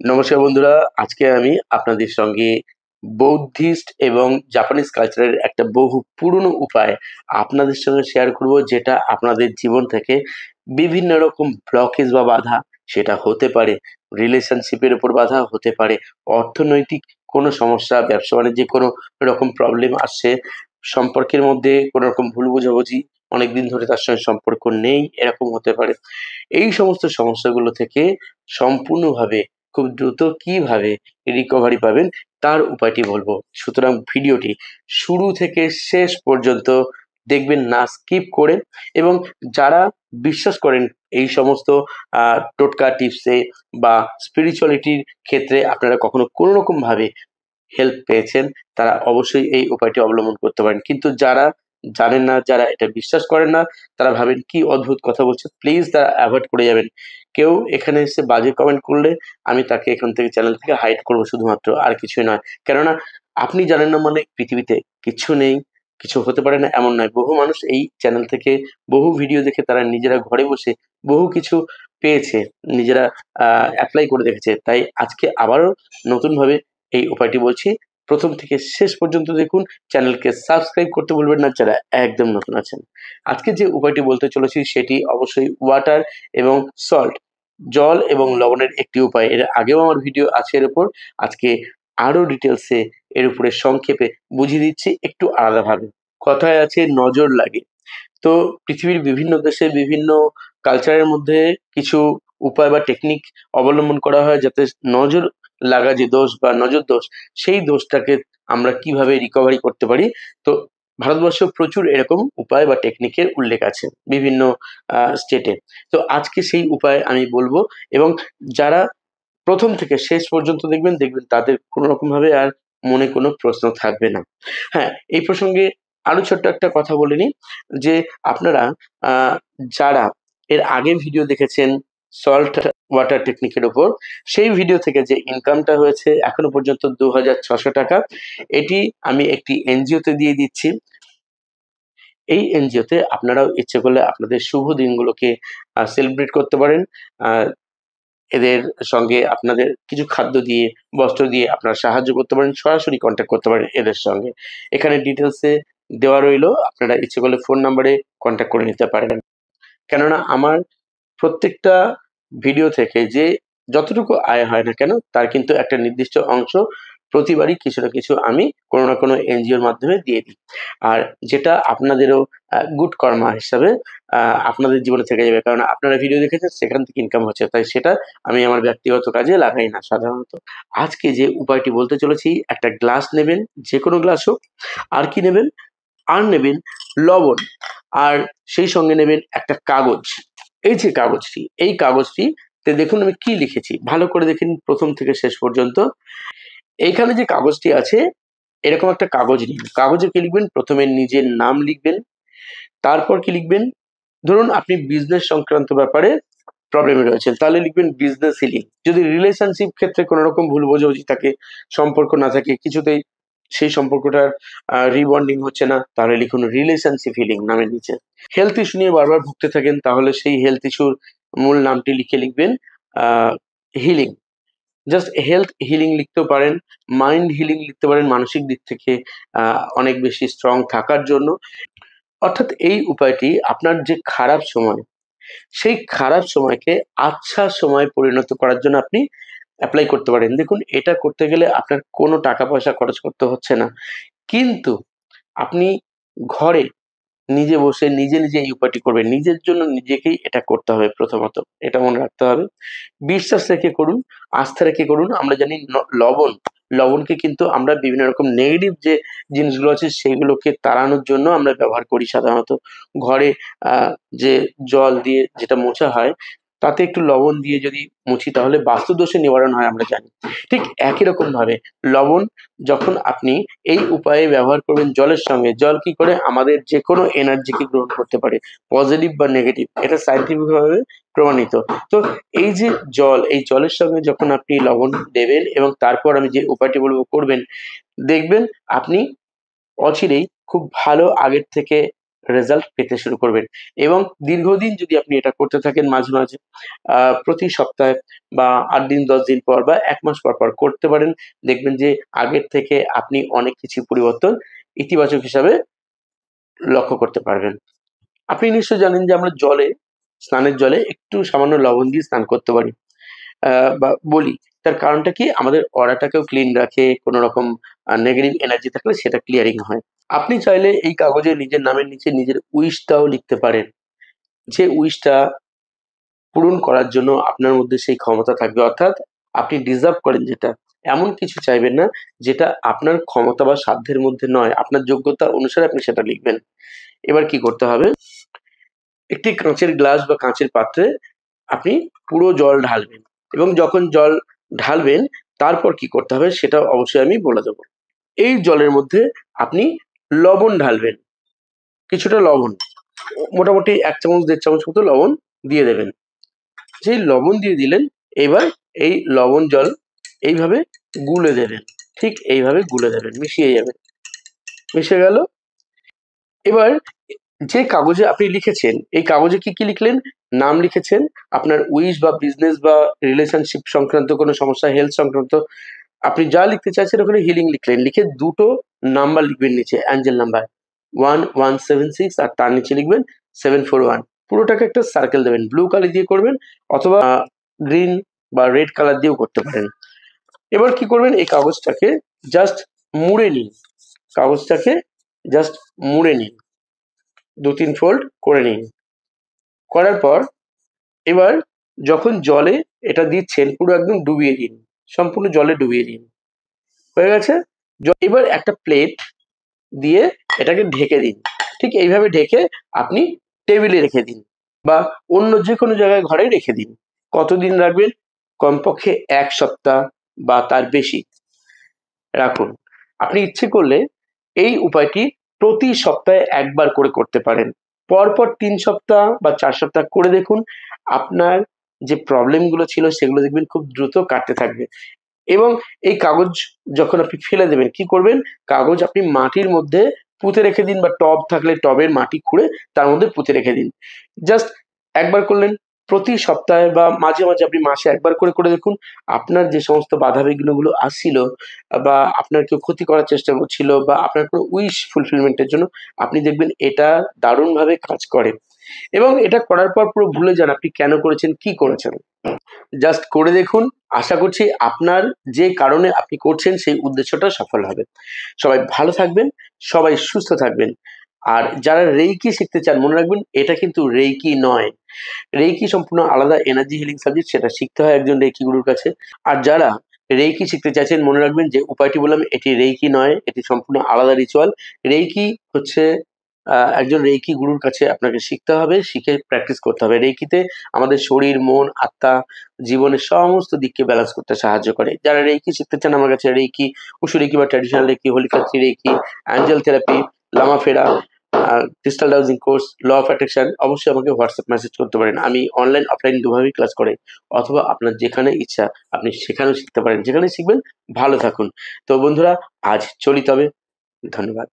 নমস্কার বন্ধুরা, আজকে আমি আপনাদের সঙ্গে বৌদ্ধিস্ট এবং জাপানিজ কালচারের একটা বহু পুরনো উপায় আপনাদের সঙ্গে শেয়ার করব, যেটা আপনাদের জীবন থেকে বিভিন্ন রকম ব্লকেজ বা বাধা, সেটা হতে পারে রিলেশনশিপের উপর বাধা, হতে পারে অর্থনৈতিক কোনো সমস্যা, ব্যবসা বাণিজ্যে কোনো রকম প্রবলেম আসছে, সম্পর্কের মধ্যে কোনো রকম ভুল বোঝাবুঝি, অনেকদিন ধরে তার সঙ্গে সম্পর্ক নেই, এরকম হতে পারে। এই সমস্ত সমস্যাগুলো থেকে সম্পূর্ণভাবে খুব দ্রুত কিভাবে রিকভারি পাবেন তার উপায়টি বলবো। সুতরাং ভিডিওটি শুরু থেকে শেষ পর্যন্ত দেখবেন না স্কিপ করে। এবং যারা বিশ্বাস করেন এই সমস্ত টোটকা টিপসে বা স্পিরিচুয়ালিটির ক্ষেত্রে আপনারা কখনো কোনো রকম ভাবে হেল্প পেয়েছেন, তারা অবশ্যই এই উপায়টি অবলম্বন করতে পারেন। কিন্তু যারা জানেন না, যারা এটা বিশ্বাস করেন না, তারা ভাবেন কি অদ্ভুত কথা বলছে, প্লিজ তারা অ্যাভয়েড করে যাবেন। কেউ এখানে এসে বাজে কমেন্ট করলে আমি তাকে এখান থেকে, চ্যানেল থেকে হাইড করবো শুধুমাত্র, আর কিছুই নয়। কেননা আপনি জানেন না মানে পৃথিবীতে কিচ্ছু নেই, কিছু হতে পারে না এমন নয়। বহু মানুষ এই চ্যানেল থেকে বহু ভিডিও দেখে তারা নিজেরা ঘরে বসে বহু কিছু পেয়েছে, নিজেরা অ্যাপ্লাই করে দেখেছে। তাই আজকে আবারও নতুনভাবে এই উপায়টি বলছি, প্রথম থেকে শেষ পর্যন্ত দেখুন। চ্যানেলকে সাবস্ক্রাইব করতে ভুলবেন না যারা একদম নতুন আছেন। আজকে যে উপায়টি বলতে চলেছি সেটি অবশ্যই ওয়াটার এবং সল্ট, জল এবং লবণের একটি উপায়। এর আগেও আমার ভিডিও আছে এর উপর। আজকে আরো ডিটেলসে এর উপরে সংক্ষেপে বুঝিয়ে দিচ্ছি একটু আলাদাভাবে। কথায় আছে নজর লাগে। তো পৃথিবীর বিভিন্ন দেশে বিভিন্ন কালচারের মধ্যে কিছু উপায় বা টেকনিক অবলম্বন করা হয়, যাতে নজর লাগা যে দোষ বা নজর দোষ, সেই দোষটাকে আমরা কিভাবে রিকভারি করতে পারি। তো ভারতবর্ষে প্রচুর এরকম উপায় বা টেকনিকের উল্লেখ আছে বিভিন্ন স্টেটে। তো আজকে সেই উপায় আমি বলবো, এবং যারা প্রথম থেকে শেষ পর্যন্ত দেখবেন, দেখবেন তাদের কোনো রকম ভাবে আর মনে কোনো প্রশ্ন থাকবে না। হ্যাঁ, এই প্রসঙ্গে আরো ছোট্ট একটা কথা বলে নিই, যে আপনারা যারা এর আগে ভিডিও দেখেছেন সল্ট ওয়াটার টেকনিকের উপর, সেই ভিডিও থেকে যে ইনকামটা হয়েছে এখনো পর্যন্ত 2,600 টাকা, এটি আমি একটি এনজিওতে দিয়ে দিচ্ছি। এই এনজিওতে আপনারাও ইচ্ছে করলে আপনাদের শুভ দিনগুলোকে সেলিব্রেট করতে পারেন। এদের সঙ্গে আপনাদের কিছু খাদ্য দিয়ে, বস্ত্র দিয়ে আপনারা সাহায্য করতে পারেন, সরাসরি কন্ট্যাক্ট করতে পারেন এদের সঙ্গে। এখানে ডিটেলসে দেওয়া রইলো, আপনারা ইচ্ছে করলে ফোন নাম্বারে কন্ট্যাক্ট করে নিতে পারেন। কেননা আমার প্রত্যেকটা ভিডিও থেকে যে যতটুকু আয় হয় না কেন, তার কিন্তু একটা নির্দিষ্ট অংশ প্রতিবারই কিছু না কিছু আমি কোনো না কোনো এনজিওর মাধ্যমে দিয়ে দিই। আর যেটা আপনাদেরও গুড কর্মা হিসাবে আপনাদের জীবনে থেকে যাবে, কারণ আপনারা ভিডিও দেখেছেন, সেখান থেকে ইনকাম হচ্ছে, তাই সেটা আমি আমার ব্যক্তিগত কাজে লাগাই না সাধারণত। আজকে যে উপায়টি বলতে চলেছি, একটা গ্লাস নেবেন, যে কোনো গ্লাস হোক। আর কি নেবেন? আর নেবেন লবণ, আর সেই সঙ্গে নেবেন একটা কাগজ। এই যে কাগজটি, এই কাগজটিতে দেখুন আমি কি লিখেছি, ভালো করে দেখেন প্রথম থেকে শেষ পর্যন্ত। এইখানে যে কাগজটি আছে, এরকম একটা কাগজ নিন। কাগজে কি লিখবেন? প্রথমে নিজের নাম লিখবেন, তারপর কি লিখবেন? ধরুন আপনি বিজনেস সংক্রান্ত ব্যাপারে প্রবলেমে রয়েছেন, তাহলে লিখবেন বিজনেস হিলিং। যদি রিলেশনশিপ ক্ষেত্রে কোনো রকম ভুল বোঝাবুঝি থাকে, সম্পর্ক না থাকে, কিছুতেই সেই সম্পর্কটার রিবন্ডিং হচ্ছে না, তাহলে লিখুন রিলেশনশিপ হিলিং নামের নিচে। হেলথ ইস্যু নিয়ে বারবার ভুগতে থাকেন, তাহলে সেই হেলথ ইস্যুর মূল নামটি লিখে লিখবেন হিলিং। জাস্ট হেলথ হিলিং লিখতেও পারেন, মাইন্ড হিলিং লিখতে পারেন, মানসিক দিক থেকে অনেক বেশি স্ট্রং থাকার জন্য। অর্থাৎ এই উপায়টি আপনার যে খারাপ সময়, সেই খারাপ সময়কে আচ্ছা সময়ে পরিণত করার জন্য আপনি অ্যাপ্লাই করতে পারেন। দেখুন, এটা করতে গেলে আপনার কোনো টাকা পয়সা খরচ করতে হচ্ছে না, কিন্তু আপনি ঘরে নিজে বসে নিজে নিজে এই উপায়টি করবেন। নিজের জন্য নিজেকেই এটা করতে হবে প্রথমত, এটা মনে রাখতে হবে। বিশ্বাস রেখে করুন, আস্থা রেখে করুন। আমরা জানি লবণকে কিন্তু আমরা বিভিন্ন রকম নেগেটিভ যে জিনিসগুলো আছে সেগুলোকে তাড়ানোর জন্য আমরা ব্যবহার করি সাধারণত। ঘরে যে জল দিয়ে যেটা মোছা হয়, তাতে একটু লবণ দিয়ে যদি মুছি, তাহলে বাস্তুদোষের নিবারণ হয়, আমরা জানি। ঠিক একই রকম ভাবে লবণ যখন আপনি এই উপায়ে ব্যবহার করবেন জলের সঙ্গে, জল কি করে আমাদের যে কোনো এনার্জিকে গ্রহণ করতে পারে, পজিটিভ বা নেগেটিভ, এটা সায়েন্টিফিক ভাবে প্রমাণিত। তো এই যে জল, এই জলের সঙ্গে যখন আপনি লবণ দেবেন এবং তারপর আমি যে উপায়টি বলবো করবেন, দেখবেন আপনি অচিরেই খুব ভালো আগের থেকে রেজাল্ট পেতে শুরু করবেন। এবং দীর্ঘদিন যদি আপনি এটা করতে থাকেন মাঝে মাঝে প্রতি সপ্তাহে বা ৮ দিন ১০ দিন পর বা ১ মাস পর পর করতে পারেন, দেখবেন যে আগের থেকে আপনি অনেক কিছু পরিবর্তন ইতিবাচক হিসাবে লক্ষ্য করতে পারবেন। আপনি নিশ্চয়ই জানেন যে আমরা স্নানের জলে একটু সামান্য লবণ দিয়ে স্নান করতে পারি বা বলি। তার কারণটা কি? আমাদের অরাটাকেও ক্লিন রাখে, কোনো রকম নেগেটিভ এনার্জি থাকলে সেটা ক্লিয়ারিং হয়। আপনি চাইলে এই কাগজে নিজের নামের নিচে নিজের উইশটাও লিখতে পারেন। যে উইশটা পূরণ করার জন্য আপনার মধ্যে সেই ক্ষমতা থাকবে। অর্থাৎ আপনি ডিজার্ভ করেন যেটা, এমন কিছু চাইবেন না যেটা আপনার ক্ষমতা বা সাধ্যের মধ্যে নয়। আপনার যোগ্যতা অনুসারে আপনি সেটা লিখবেন। এবার কি করতে হবে? একটি কাঁচের গ্লাস বা কাঁচের পাত্রে আপনি পুরো জল ঢালবেন এবং যখন জল ঢালবেন তারপর কি করতে হবে সেটা অবশ্যই আমি বলে দেবো। এই জলের মধ্যে আপনি লবণ ঢালবেন, কিছুটা লবণ, মোটামুটি ১ চামচ ১.৫ চামচ মতো লবণ দিয়ে দেবেন। যেই লবণ দিয়ে দিলেন, এবার এই লবণ জল এইভাবে গুলে দেবেন, ঠিক এইভাবে গুলে দেবেন, মিশিয়ে যাবে। মিশে গেল। এবার যে কাগজে আপনি লিখেছেন, এই কাগজে কি কি লিখলেন? নাম লিখেছেন, আপনার উইশ বা বিজনেস বা রিলেশনশিপ সংক্রান্ত কোনো সমস্যা, হেলথ সংক্রান্ত আপনি যা লিখতে চাইছেন ওখানে হিলিং লিখলেন। লিখে ২ টো নাম্বার লিখবেন নিচে, অ্যাঞ্জেল নাম্বার 1176 আর তার নিচে লিখবেন 741। পুরোটাকে একটা সার্কেল দেবেন, ব্লু কালি দিয়ে করবেন অথবা গ্রিন বা রেড কালার দিয়েও করতে পারেন। এবার কি করবেন? এই কাগজটাকে জাস্ট মুড়ে নিন, কাগজটাকে জাস্ট মুড়ে নিন, ২-৩ ফোল্ড করে নিন। করার পর এবার যখন জলে এটা দিচ্ছেন পুরো একদম ডুবিয়ে দিন, সম্পূর্ণ জলে ডুবিয়ে দিন। হয়ে গেছে? এবার একটা প্লেট দিয়ে এটাকে ঢেকে দিন। ঠিক এইভাবে ঢেকে আপনি টেবিলে রেখে দিন বা অন্য যেকোনো জায়গায় ঘরে রেখে দিন। কতদিন রাখবেন? কমপক্ষে ১ সপ্তাহ বা তার বেশি রাখুন। আপনি ইচ্ছে করলে এই উপায়টি প্রতি সপ্তাহে ১ বার করে করতে পারেন। পরপর ৩ সপ্তাহ বা ৪ সপ্তাহ করে দেখুন। আপনার যে প্রবলেমগুলো ছিল সেগুলো দেখবেন খুব দ্রুত কাটতে থাকবে। এবং এই কাগজ যখন আপনি ফেলে দেবেন, কি করবেন? কাগজ আপনি মাটির মধ্যে পুঁতে রেখে দিন বা টব থাকলে টবের মাটি খুঁড়ে তার মধ্যে পুঁতে রেখে দিন। জাস্ট একবার করলেন, প্রতি সপ্তাহে বা মাঝে মাঝে আপনি মাসে ১ বার করে দেখুন। আপনার যে সমস্ত বাধাবিঘ্নগুলো আসছিল বা আপনার কেউ ক্ষতি করার চেষ্টা করছিল বা আপনার কোনো উইশ ফুলফিলমেন্ট এর জন্য আপনি দেখবেন এটা দারুণভাবে কাজ করে। এবং এটা করার পর পুরো ভুলে যান আপনি কেন করেছেন, কি করেছেন। জাস্ট করে দেখুন। আশা করছি আপনার যে কারণে আপনি করছেন সেই উদ্দেশ্যটা সফল হবে। সবাই ভালো থাকবেন, সবাই সুস্থ থাকবেন। আর যারা রেইকি শিখতে চান মনে রাখবেন এটা কিন্তু রেইকি নয়। রেইকি সম্পূর্ণ আলাদা এনার্জি হিলিং সাবজেক্ট, সেটা শিখতে হয় একজন রেইকি গুরুর কাছে। আর যারা রেইকি শিখতে চাইছেন মনে রাখবেন যে উপায়টি বললাম এটি রেইকি নয়, এটি সম্পূর্ণ আলাদা রিচুয়াল। রেইকি হচ্ছে একজন রেইকি গুরুর কাছে আপনাকে শিখতে হবে, শিখে প্র্যাকটিস করতে হবে। রেইকিতে আমাদের শরীর, মন, আত্মা, জীবনের সমস্ত দিককে ব্যালেন্স করতে সাহায্য করে। যারা রেইকি শিখতে চান আমার কাছে রেইকি, উশু রেইকি বা ট্র্যাডিশনাল রেইকি, হোলিকাত্রি reiki, angel therapy, Lama Fera, crystal dowsing course, law of attraction অবশ্যই আমাকে হোয়াটসঅ্যাপ মেসেজ করতে পারেন। আমি অনলাইন, অফলাইন দুভাবেই ক্লাস করাই। অথবা আপনার যেখানে ইচ্ছা আপনি সেখানেও শিখতে পারেন। যেখানে শিখবেন ভালো থাকুন। তো বন্ধুরা আজ চলি তবে। ধন্যবাদ।